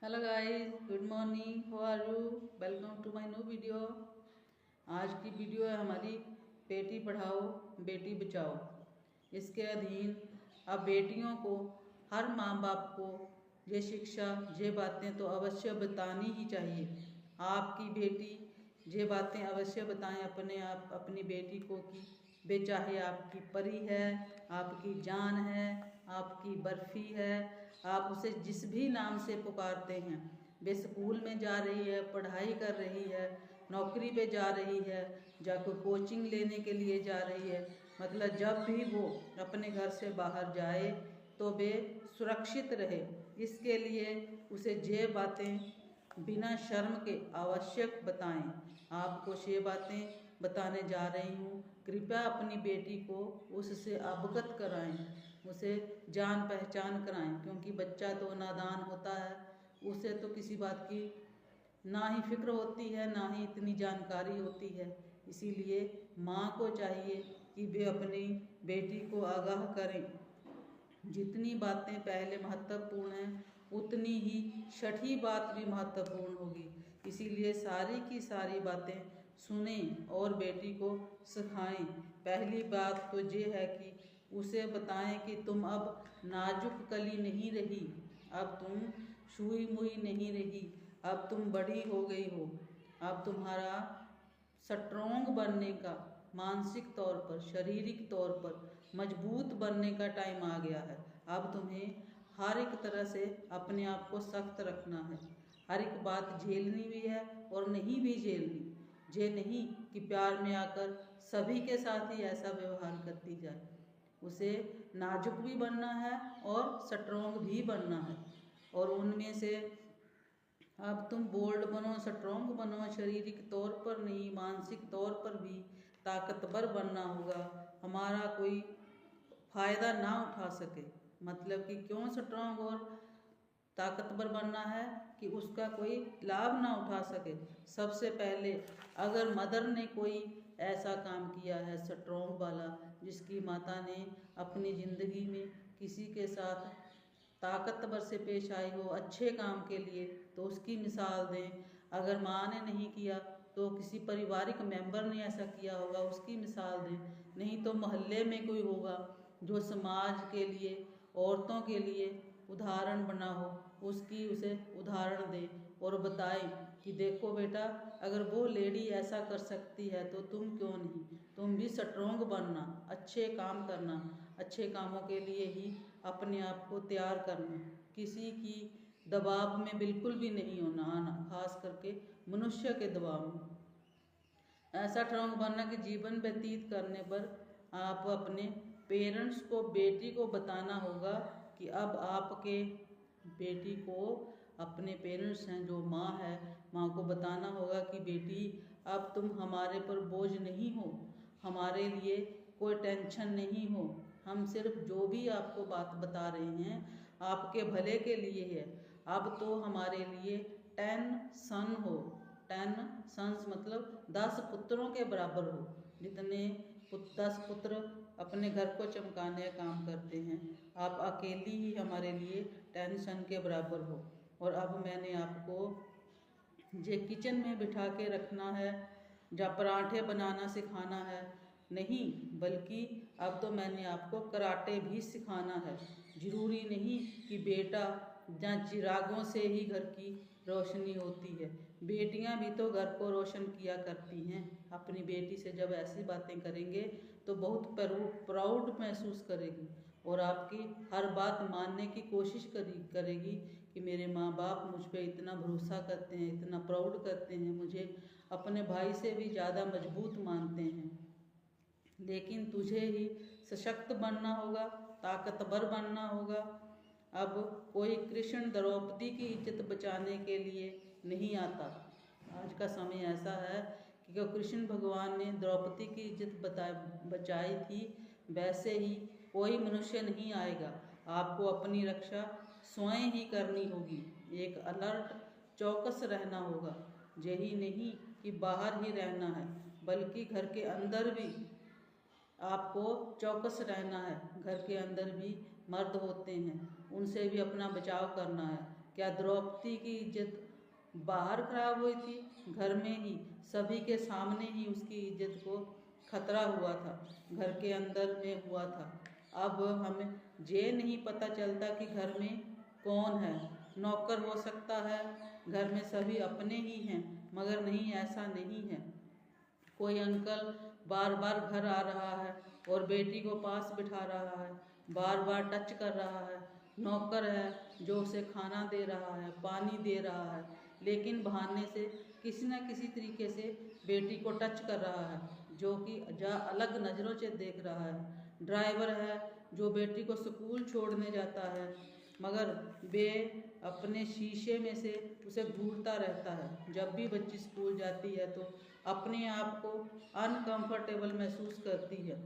Hello guys, good morning. How are you? Welcome to my new video. आज की video है हमारी बेटी पढ़ाओ बेटी बचाओ। इसके अधीन अब बेटियों को हर माँ बाप को ये शिक्षा ये बातें तो अवश्य बतानी ही चाहिए। आपकी बेटी ये बातें अवश्य बताएं अपने आप अपनी बेटी को कि वे चाहे आपकी परी है, आपकी जान है, आपकी बर्फ़ी है, आप उसे जिस भी नाम से पुकारते हैं। वे स्कूल में जा रही है, पढ़ाई कर रही है, नौकरी पे जा रही है, या कोई कोचिंग लेने के लिए जा रही है, मतलब जब भी वो अपने घर से बाहर जाए तो वे सुरक्षित रहे। इसके लिए उसे ये बातें बिना शर्म के आवश्यक बताएं। आपको ये बातें बताने जा रही हूँ। कृपया अपनी बेटी को उससे अवगत कराएं, उसे जान पहचान कराएं, क्योंकि बच्चा तो नादान होता है, उसे तो किसी बात की ना ही फिक्र होती है ना ही इतनी जानकारी होती है। इसीलिए माँ को चाहिए कि वे अपनी बेटी को आगाह करें। जितनी बातें पहले महत्वपूर्ण हैं उतनी ही छठी बात भी महत्वपूर्ण होगी। इसीलिए सारी की सारी बातें सुने और बेटी को सिखाएं। पहली बात तो ये है कि उसे बताएं कि तुम अब नाजुक कली नहीं रही, अब तुम सुई मुई नहीं रही, अब तुम बड़ी हो गई हो। अब तुम्हारा स्ट्रोंग बनने का, मानसिक तौर पर शारीरिक तौर पर मजबूत बनने का टाइम आ गया है। अब तुम्हें हर एक तरह से अपने आप को सख्त रखना है, हर एक बात झेलनी भी है और नहीं भी झेलनी। ये नहीं कि प्यार में आकर सभी के साथ ही ऐसा व्यवहार करती जाए। उसे नाजुक भी बनना है और स्ट्रोंग भी बनना है। और उनमें से अब तुम बोल्ड बनो, स्ट्रोंग बनो, शारीरिक तौर पर नहीं मानसिक तौर पर भी ताकतवर बनना होगा। हमारा कोई फ़ायदा ना उठा सके, मतलब कि क्यों स्ट्रोंग और ताकतवर बनना है कि उसका कोई लाभ ना उठा सके। सबसे पहले अगर मदर ने कोई ऐसा काम किया है स्ट्रोंग वाला, जिसकी माता ने अपनी ज़िंदगी में किसी के साथ ताकतवर से पेश आई हो अच्छे काम के लिए, तो उसकी मिसाल दें। अगर माँ ने नहीं किया तो किसी पारिवारिक मेंबर ने ऐसा किया होगा, उसकी मिसाल दें। नहीं तो मोहल्ले में कोई होगा जो समाज के लिए, औरतों के लिए उदाहरण बना हो, उसकी उसे उदाहरण दें और बताएं कि देखो बेटा, अगर वो लेडी ऐसा कर सकती है तो तुम क्यों नहीं। तुम भी स्ट्रोंग बनना, अच्छे काम करना, अच्छे कामों के लिए ही अपने आप को तैयार करना, किसी की दबाव में बिल्कुल भी नहीं होना आना, खास करके मनुष्य के दबाव में। ऐसा स्ट्रोंग बनना कि जीवन व्यतीत करने पर आप अपने पेरेंट्स को, बेटी को बताना होगा कि अब आपके बेटी को अपने पेरेंट्स हैं जो माँ है, माँ को बताना होगा कि बेटी अब तुम हमारे पर बोझ नहीं हो, हमारे लिए कोई टेंशन नहीं हो। हम सिर्फ जो भी आपको बात बता रहे हैं आपके भले के लिए है। अब तो हमारे लिए 10 सन हो, 10 सन्स मतलब 10 पुत्रों के बराबर हो। जितने 10 पुत्र अपने घर को चमकाने का काम करते हैं, आप अकेली ही हमारे लिए 10 सन के बराबर हो। और अब मैंने आपको जे किचन में बिठा के रखना है, जहाँ पराठे बनाना सिखाना है नहीं, बल्कि अब तो मैंने आपको कराटे भी सिखाना है। ज़रूरी नहीं कि बेटा जहाँ चिरागों से ही घर की रोशनी होती है, बेटियां भी तो घर को रोशन किया करती हैं। अपनी बेटी से जब ऐसी बातें करेंगे तो बहुत प्राउड महसूस करेगी और आपकी हर बात मानने की कोशिश करेगी कि मेरे माँ बाप मुझ पे इतना भरोसा करते हैं, इतना प्राउड करते हैं, मुझे अपने भाई से भी ज़्यादा मजबूत मानते हैं। लेकिन तुझे ही सशक्त बनना होगा, ताकतवर बनना होगा। अब कोई कृष्ण द्रौपदी की इज्जत बचाने के लिए नहीं आता। आज का समय ऐसा है कि कृष्ण भगवान ने द्रौपदी की इज्जत बचाई थी, वैसे ही कोई मनुष्य नहीं आएगा। आपको अपनी रक्षा स्वयं ही करनी होगी। एक अलर्ट, चौकस रहना होगा। यही नहीं कि बाहर ही रहना है, बल्कि घर के अंदर भी आपको चौकस रहना है। घर के अंदर भी मर्द होते हैं, उनसे भी अपना बचाव करना है। क्या द्रौपदी की इज्जत बाहर खराब हुई थी? घर में ही सभी के सामने ही उसकी इज्जत को खतरा हुआ था, घर के अंदर में हुआ था। अब हमें ये नहीं पता चलता कि घर में कौन है। नौकर हो सकता है, घर में सभी अपने ही हैं, मगर नहीं, ऐसा नहीं है। कोई अंकल बार बार घर आ रहा है और बेटी को पास बिठा रहा है, बार बार टच कर रहा है। नौकर है जो उसे खाना दे रहा है, पानी दे रहा है, लेकिन बहाने से किसी न किसी तरीके से बेटी को टच कर रहा है, जो कि अलग नज़रों से देख रहा है। ड्राइवर है जो बेटी को स्कूल छोड़ने जाता है, मगर वे अपने शीशे में से उसे घूरता रहता है। जब भी बच्ची स्कूल जाती है तो अपने आप को अनकंफर्टेबल महसूस करती है।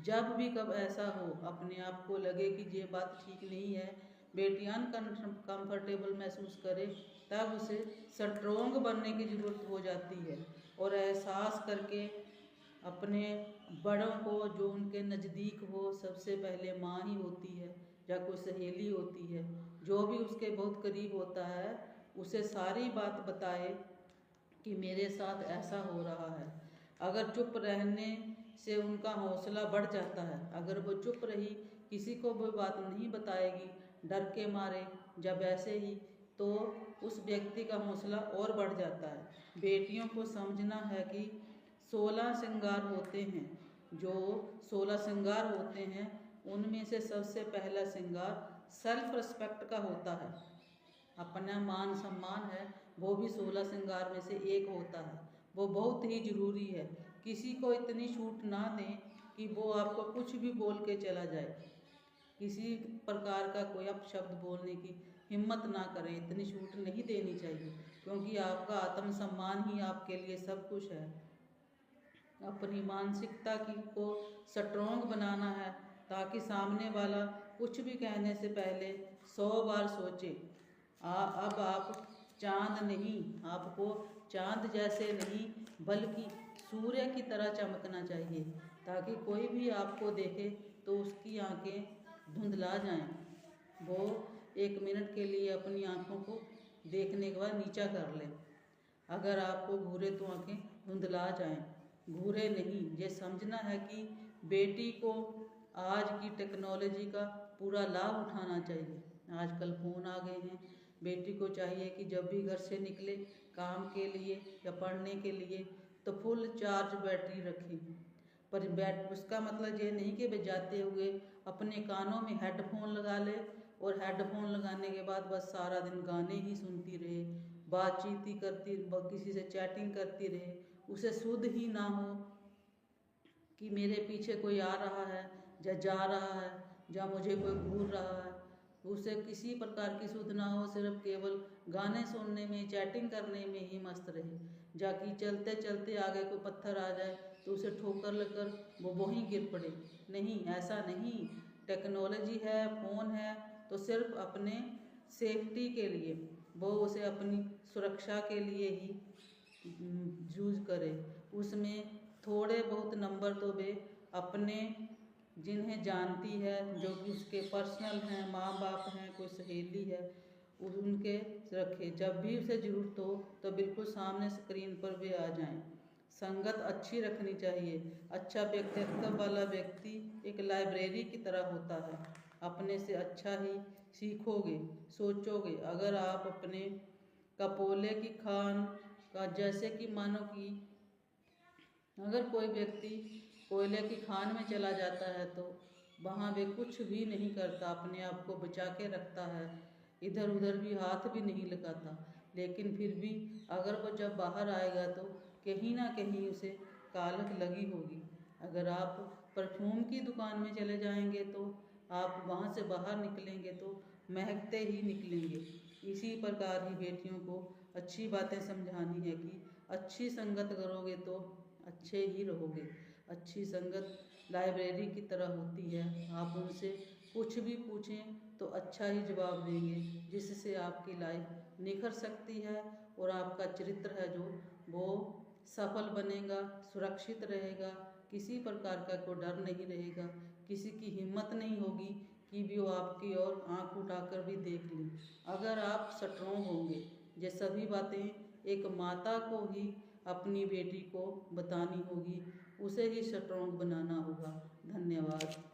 जब भी कब ऐसा हो, अपने आप को लगे कि ये बात ठीक नहीं है, बेटी अनकंफर्टेबल महसूस करे, तब उसे स्ट्रोंग बनने की ज़रूरत हो जाती है और एहसास करके अपने बड़ों को, जो उनके नज़दीक हो, सबसे पहले माँ ही होती है या कोई सहेली होती है, जो भी उसके बहुत करीब होता है, उसे सारी बात बताए कि मेरे साथ ऐसा हो रहा है। अगर चुप रहने से उनका हौसला बढ़ जाता है। अगर वो चुप रही, किसी को वो बात नहीं बताएगी डर के मारे, जब ऐसे ही, तो उस व्यक्ति का हौसला और बढ़ जाता है। बेटियों को समझना है कि 16 श्रृंगार होते हैं। जो 16 श्रृंगार होते हैं, उनमें से सबसे पहला श्रृंगार सेल्फ रिस्पेक्ट का होता है। अपना मान सम्मान है, वो भी 16 श्रृंगार में से एक होता है। वो बहुत ही ज़रूरी है। किसी को इतनी छूट ना दें कि वो आपको कुछ भी बोल के चला जाए, किसी प्रकार का कोई अपशब्द बोलने की हिम्मत ना करें। इतनी छूट नहीं देनी चाहिए, क्योंकि आपका आत्मसम्मान ही आपके लिए सब कुछ है। अपनी मानसिकता को स्ट्रोंग बनाना है, ताकि सामने वाला कुछ भी कहने से पहले 100 बार सोचे। अब आप चांद नहीं, आपको चांद जैसे नहीं बल्कि सूर्य की तरह चमकना चाहिए, ताकि कोई भी आपको देखे तो उसकी आंखें धुंधला जाएं। वो 1 मिनट के लिए अपनी आंखों को देखने के बाद नीचा कर ले। अगर आपको घूरे तो आंखें धुंधला जाएं, घूरे नहीं। ये समझना है कि बेटी को आज की टेक्नोलॉजी का पूरा लाभ उठाना चाहिए। आजकल फ़ोन आ गए हैं। बेटी को चाहिए कि जब भी घर से निकले काम के लिए या पढ़ने के लिए, तो फुल चार्ज बैटरी रखें। पर उसका मतलब ये नहीं कि वे जाते हुए अपने कानों में हेडफोन लगा ले और हेडफोन लगाने के बाद बस सारा दिन गाने ही सुनती रहे, बातचीत ही करती, किसी से चैटिंग करती रहे। उसे शुद्ध ही ना हो कि मेरे पीछे कोई आ रहा है या जा रहा है या मुझे कोई घूर रहा है। उसे किसी प्रकार की शुद्ध ना हो, सिर्फ केवल गाने सुनने में, चैटिंग करने में ही मस्त रहे। जाकि चलते चलते आगे कोई पत्थर आ जाए तो उसे ठोकर लगकर वो वहीं गिर पड़े। नहीं, ऐसा नहीं। टेक्नोलॉजी है, फ़ोन है, तो सिर्फ अपने सेफ्टी के लिए, वो उसे अपनी सुरक्षा के लिए ही यूज़ करे। उसमें थोड़े बहुत नंबर तो वे अपने, जिन्हें जानती है, जो कि उसके पर्सनल हैं, माँ बाप हैं, कोई सहेली है, उनके रखे। जब भी उसे ज़रूरत हो तो बिल्कुल सामने स्क्रीन पर वे आ जाएं। संगत अच्छी रखनी चाहिए। अच्छा व्यक्तित्व वाला व्यक्ति एक लाइब्रेरी की तरह होता है। अपने से अच्छा ही सीखोगे, सोचोगे। अगर आप अपने कपोले की खान का, जैसे कि मानो कि अगर कोई व्यक्ति कोयले की खान में चला जाता है तो वहाँ वे कुछ भी नहीं करता, अपने आप को बचा के रखता है, इधर उधर भी हाथ भी नहीं लगाता। लेकिन फिर भी अगर वो जब बाहर आएगा तो कहीं ना कहीं उसे कालख लगी होगी। अगर आप परफ्यूम की दुकान में चले जाएंगे तो आप वहाँ से बाहर निकलेंगे तो महकते ही निकलेंगे। इसी प्रकार ही बेटियों को अच्छी बातें समझानी है कि अच्छी संगत करोगे तो अच्छे ही रहोगे। अच्छी संगत लाइब्रेरी की तरह होती है। आप उनसे कुछ भी पूछें तो अच्छा ही जवाब देंगे, जिससे आपकी लाइफ निखर सकती है और आपका चरित्र है जो वो सफल बनेगा, सुरक्षित रहेगा। किसी प्रकार का कोई डर नहीं रहेगा, किसी की हिम्मत नहीं होगी कि भी वो आपकी ओर आंख उठाकर भी देख लें। अगर आप स्ट्रॉन्ग होंगे, ये सभी बातें एक माता को ही अपनी बेटी को बतानी होगी, उसे ही स्ट्रॉन्ग बनाना होगा। धन्यवाद।